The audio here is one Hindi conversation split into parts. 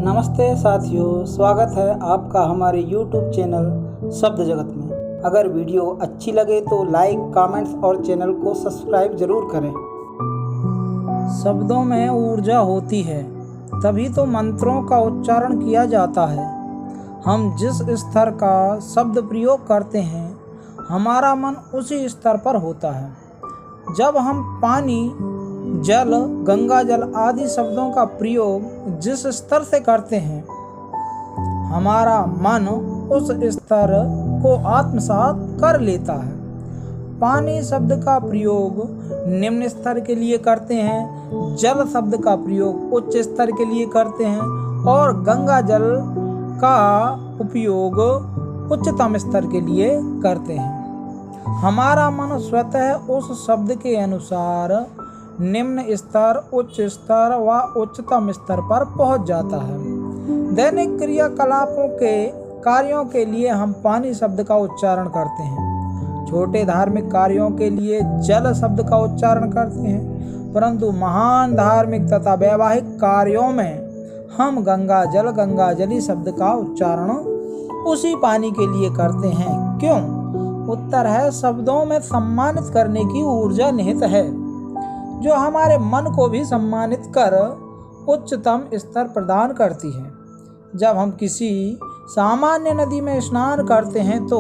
नमस्ते साथियों, स्वागत है आपका हमारे YouTube चैनल शब्द जगत में। अगर वीडियो अच्छी लगे तो लाइक, कमेंट्स और चैनल को सब्सक्राइब जरूर करें। शब्दों में ऊर्जा होती है, तभी तो मंत्रों का उच्चारण किया जाता है। हम जिस स्तर का शब्द प्रयोग करते हैं, हमारा मन उसी स्तर पर होता है। जब हम पानी, जल, गंगा जल आदि शब्दों का प्रयोग जिस स्तर से करते हैं, हमारा मन उस स्तर को आत्मसात कर लेता है। पानी शब्द का प्रयोग निम्न स्तर के लिए करते हैं, जल शब्द का प्रयोग उच्च स्तर के लिए करते हैं और गंगा जल का उपयोग उच्चतम स्तर के लिए करते हैं। हमारा मन स्वतः उस शब्द के अनुसार निम्न स्तर, उच्च स्तर व उच्चतम स्तर पर पहुंच जाता है। दैनिक क्रियाकलापों के कार्यों के लिए हम पानी शब्द का उच्चारण करते हैं। छोटे धार्मिक कार्यों के लिए जल शब्द का उच्चारण करते हैं, परंतु महान धार्मिक तथा वैवाहिक कार्यों में हम गंगा जली शब्द का उच्चारण उसी पानी के लिए करते हैं। क्यों? उत्तर है, शब्दों में सम्मानित करने की ऊर्जा निहित है, जो हमारे मन को भी सम्मानित कर उच्चतम स्तर प्रदान करती है। जब हम किसी सामान्य नदी में स्नान करते हैं तो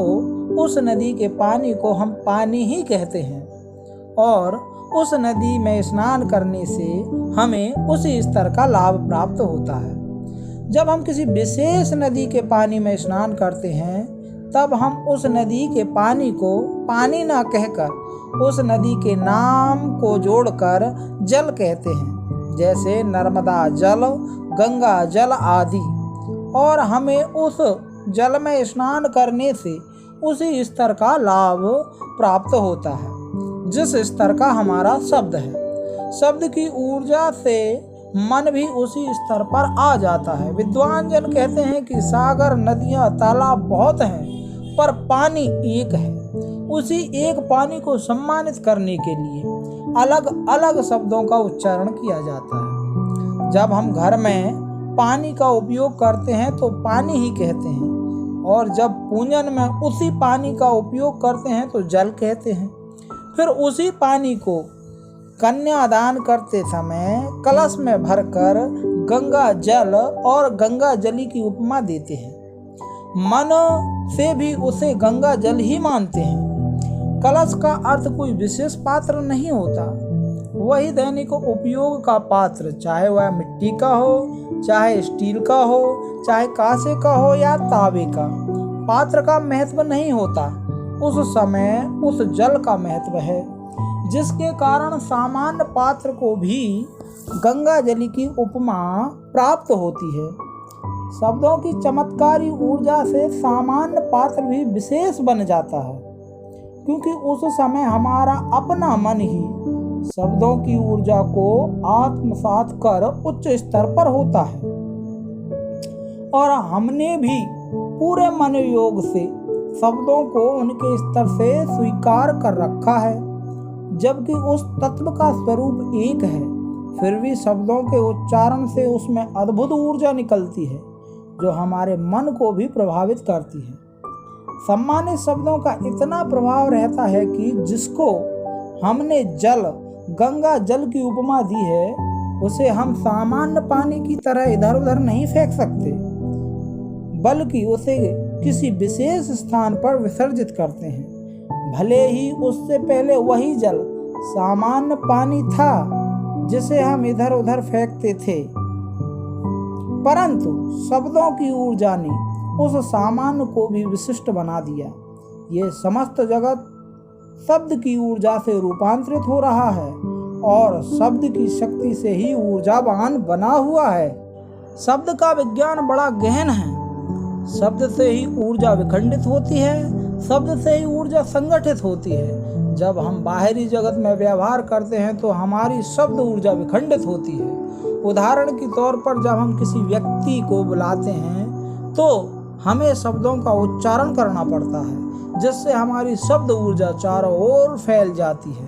उस नदी के पानी को हम पानी ही कहते हैं और उस नदी में स्नान करने से हमें उसी स्तर का लाभ प्राप्त होता है। जब हम किसी विशेष नदी के पानी में स्नान करते हैं, तब हम उस नदी के पानी को पानी ना कहकर उस नदी के नाम को जोड़कर जल कहते हैं, जैसे नर्मदा जल, गंगा जल आदि। और हमें उस जल में स्नान करने से उसी स्तर का लाभ प्राप्त होता है जिस स्तर का हमारा शब्द है। शब्द की ऊर्जा से मन भी उसी स्तर पर आ जाता है। विद्वान जन कहते हैं कि सागर, नदियाँ, तालाब बहुत हैं, पर पानी एक है। उसी एक पानी को सम्मानित करने के लिए अलग अलग शब्दों का उच्चारण किया जाता है। जब हम घर में पानी का उपयोग करते हैं तो पानी ही कहते हैं, और जब पूजन में उसी पानी का उपयोग करते हैं तो जल कहते हैं। फिर उसी पानी को कन्यादान करते समय कलश में भरकर गंगा जल और गंगा जली की उपमा देते हैं। मन से भी उसे गंगा जल ही मानते हैं। कलश का अर्थ कोई विशेष पात्र नहीं होता, वही दैनिक उपयोग का पात्र, चाहे वह मिट्टी का हो, चाहे स्टील का हो, चाहे कांसे का हो या तांबे का। पात्र का महत्व नहीं होता, उस समय उस जल का महत्व है, जिसके कारण सामान्य पात्र को भी गंगा जली की उपमा प्राप्त होती है। शब्दों की चमत्कारी ऊर्जा से सामान्य पात्र भी विशेष बन जाता है, क्योंकि उस समय हमारा अपना मन ही शब्दों की ऊर्जा को आत्मसात कर उच्च स्तर पर होता है, और हमने भी पूरे मन योग से शब्दों को उनके स्तर से स्वीकार कर रखा है। जबकि उस तत्व का स्वरूप एक है, फिर भी शब्दों के उच्चारण से उसमें अद्भुत ऊर्जा निकलती है, जो हमारे मन को भी प्रभावित करती है। सम्मानित शब्दों का इतना प्रभाव रहता है कि जिसको हमने जल, गंगा जल की उपमा दी है, उसे हम सामान्य पानी की तरह इधर उधर नहीं फेंक सकते, बल्कि उसे किसी विशेष स्थान पर विसर्जित करते हैं। भले ही उससे पहले वही जल सामान्य पानी था जिसे हम इधर उधर फेंकते थे, परंतु शब्दों की ऊर्जा ने उस सामान्य को भी विशिष्ट बना दिया। ये समस्त जगत शब्द की ऊर्जा से रूपांतरित हो रहा है और शब्द की शक्ति से ही ऊर्जावान बना हुआ है। शब्द का विज्ञान बड़ा गहन है। शब्द से ही ऊर्जा विखंडित होती है, शब्द से ही ऊर्जा संगठित होती है। जब हम बाहरी जगत में व्यवहार करते हैं तो हमारी शब्द ऊर्जा विखंडित होती है। उदाहरण के तौर पर जब हम किसी व्यक्ति को बुलाते हैं तो हमें शब्दों का उच्चारण करना पड़ता है, जिससे हमारी शब्द ऊर्जा चारों ओर फैल जाती है।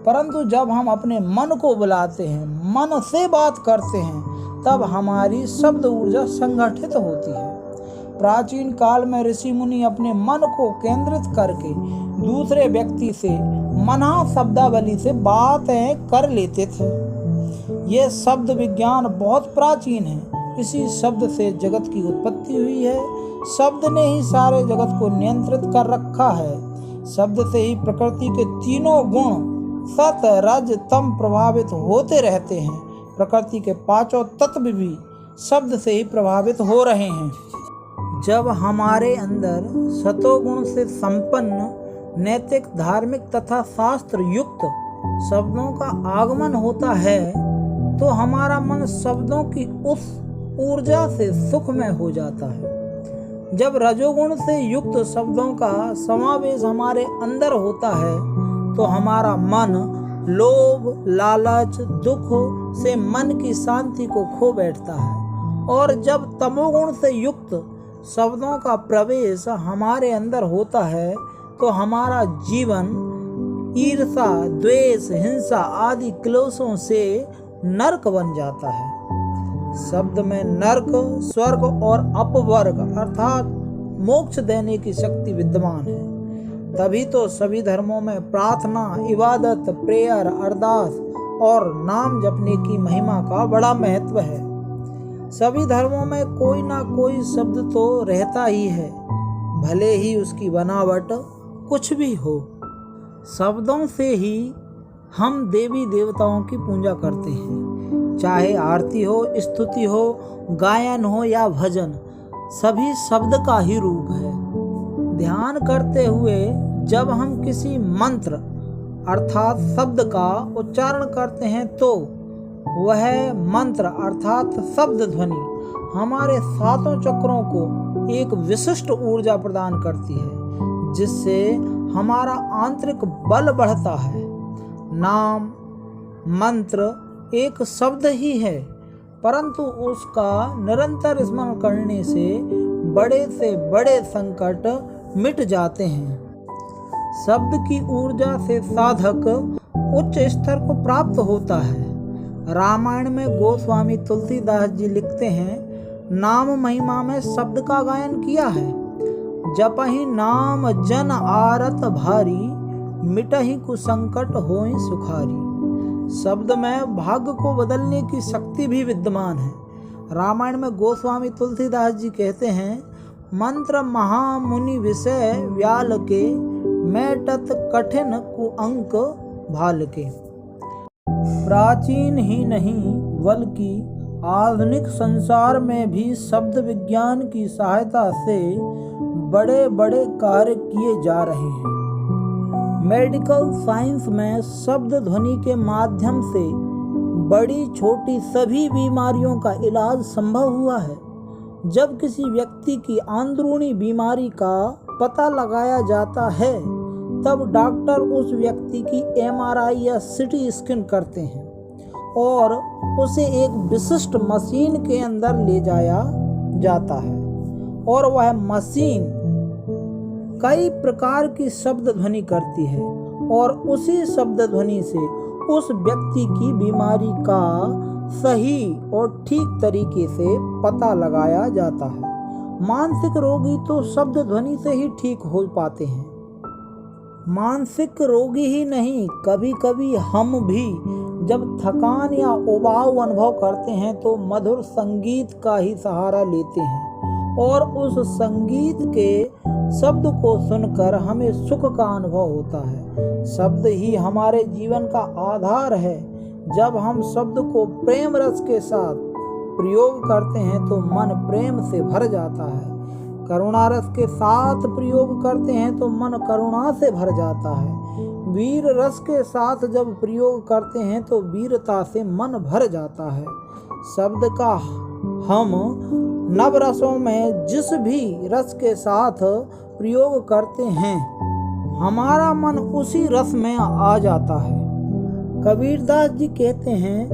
परंतु जब हम अपने मन को बुलाते हैं, मन से बात करते हैं, तब हमारी शब्द ऊर्जा संगठित होती है। प्राचीन काल में ऋषि मुनि अपने मन को केंद्रित करके दूसरे व्यक्ति से मना शब्दावली से बातें कर लेते थे। यह शब्द विज्ञान बहुत प्राचीन है। इसी शब्द से जगत की उत्पत्ति हुई है। शब्द ने ही सारे जगत को नियंत्रित कर रखा है। शब्द से ही प्रकृति के तीनों गुण सत रज तम प्रभावित होते रहते हैं। प्रकृति के पांचों तत्व भी शब्द से ही प्रभावित हो रहे हैं। जब हमारे अंदर सतोगुण से संपन्न नैतिक, धार्मिक तथा शास्त्र युक्त शब्दों का आगमन होता है तो हमारा मन शब्दों की उस ऊर्जा से सुखमय हो जाता है। जब रजोगुण से युक्त शब्दों का समावेश हमारे अंदर होता है तो हमारा मन लोभ, लालच, दुख से मन की शांति को खो बैठता है। और जब तमोगुण से युक्त शब्दों का प्रवेश हमारे अंदर होता है तो हमारा जीवन ईर्ष्या, द्वेष, हिंसा आदि क्लेशों से नरक बन जाता है। शब्द में नरक, स्वर्ग और अपवर्ग अर्थात मोक्ष देने की शक्ति विद्यमान है। तभी तो सभी धर्मों में प्रार्थना, इबादत, प्रेयर, अरदास और नाम जपने की महिमा का बड़ा महत्व है। सभी धर्मों में कोई ना कोई शब्द तो रहता ही है, भले ही उसकी बनावट कुछ भी हो। शब्दों से ही हम देवी देवताओं की पूजा करते हैं। चाहे आरती हो, स्तुति हो, गायन हो या भजन, सभी शब्द का ही रूप है। ध्यान करते हुए जब हम किसी मंत्र अर्थात शब्द का उच्चारण करते हैं तो वह मंत्र अर्थात शब्द ध्वनि हमारे सातों चक्रों को एक विशिष्ट ऊर्जा प्रदान करती है, जिससे हमारा आंतरिक बल बढ़ता है। नाम मंत्र एक शब्द ही है, परंतु उसका निरंतर स्मरण करने से बड़े संकट मिट जाते हैं। शब्द की ऊर्जा से साधक उच्च स्तर को प्राप्त होता है। रामायण में गोस्वामी तुलसीदास जी लिखते हैं, नाम महिमा में शब्द का गायन किया है। जपहि नाम जन आरत भारी, मिटहि कुसंकट होय सुखारी। शब्द में भाग्य को बदलने की शक्ति भी विद्यमान है। रामायण में गोस्वामी तुलसीदास जी कहते हैं, मंत्र महामुनि विषय व्याल के, मैटत कठिन कुअंक भाल के। प्राचीन ही नहीं बल्कि आधुनिक संसार में भी शब्द विज्ञान की सहायता से बड़े बड़े कार्य किए जा रहे हैं। मेडिकल साइंस में शब्द ध्वनि के माध्यम से बड़ी छोटी सभी बीमारियों का इलाज संभव हुआ है। जब किसी व्यक्ति की अंदरूनी बीमारी का पता लगाया जाता है तब डॉक्टर उस व्यक्ति की MRI या CT स्कैन करते हैं और उसे एक विशिष्ट मशीन के अंदर ले जाया जाता है और वह मशीन कई प्रकार की शब्द ध्वनि करती है और उसी शब्द ध्वनि से उस व्यक्ति की बीमारी का सही और ठीक तरीके से पता लगाया जाता है। मानसिक रोगी तो शब्द ध्वनि से ही ठीक हो पाते हैं। मानसिक रोगी ही नहीं, कभी कभी हम भी जब थकान या उबाऊ अनुभव करते हैं तो मधुर संगीत का ही सहारा लेते हैं और उस संगीत के शब्द को सुनकर हमें सुख का अनुभव होता है। शब्द ही हमारे जीवन का आधार है। जब हम शब्द को प्रेम रस के साथ प्रयोग करते हैं तो मन प्रेम से भर जाता है। करुणा रस के साथ प्रयोग करते हैं तो मन करुणा से भर जाता है। वीर रस के साथ जब प्रयोग करते हैं तो वीरता से मन भर जाता है। शब्द का हम नव रसों में जिस भी रस के साथ प्रयोग करते हैं हमारा मन उसी रस में आ जाता है। कबीरदास जी कहते हैं,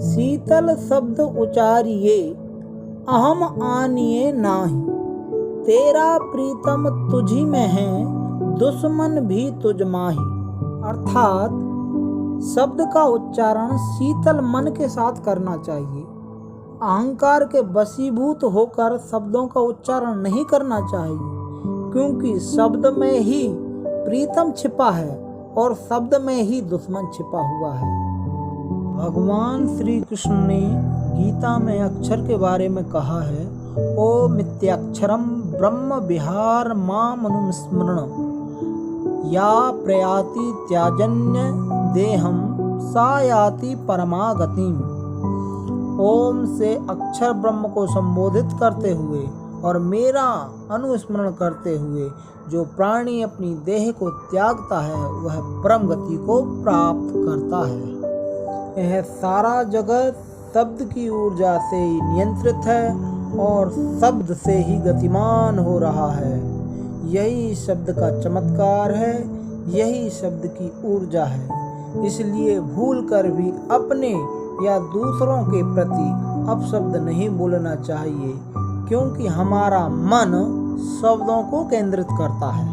शीतल शब्द उचारिए अहम आनिए नाही, तेरा प्रीतम तुझी में है दुश्मन भी तुझ माही। अर्थात शब्द का उच्चारण शीतल मन के साथ करना चाहिए अहंकार के वशीभूत होकर शब्दों का उच्चारण नहीं करना चाहिए, क्योंकि शब्द में ही प्रीतम छिपा है और शब्द में ही दुश्मन छिपा हुआ है। भगवान श्री कृष्ण ने गीता में अक्षर के बारे में कहा है, ओ मित्याक्षरम ब्रह्म विहार माम अनुस्मरण या प्रयाति त्याजन्य देहम सा याति परमागतिम। ओम से अक्षर ब्रह्म को संबोधित करते हुए और मेरा अनुस्मरण करते हुए जो प्राणी अपनी देह को त्यागता है वह परम गति को प्राप्त करता है। यह सारा जगत शब्द की ऊर्जा से ही नियंत्रित है और शब्द से ही गतिमान हो रहा है। यही शब्द का चमत्कार है, यही शब्द की ऊर्जा है। इसलिए भूलकर भी अपने या दूसरों के प्रति अपशब्द नहीं बोलना चाहिए, क्योंकि हमारा मन शब्दों को केंद्रित करता है।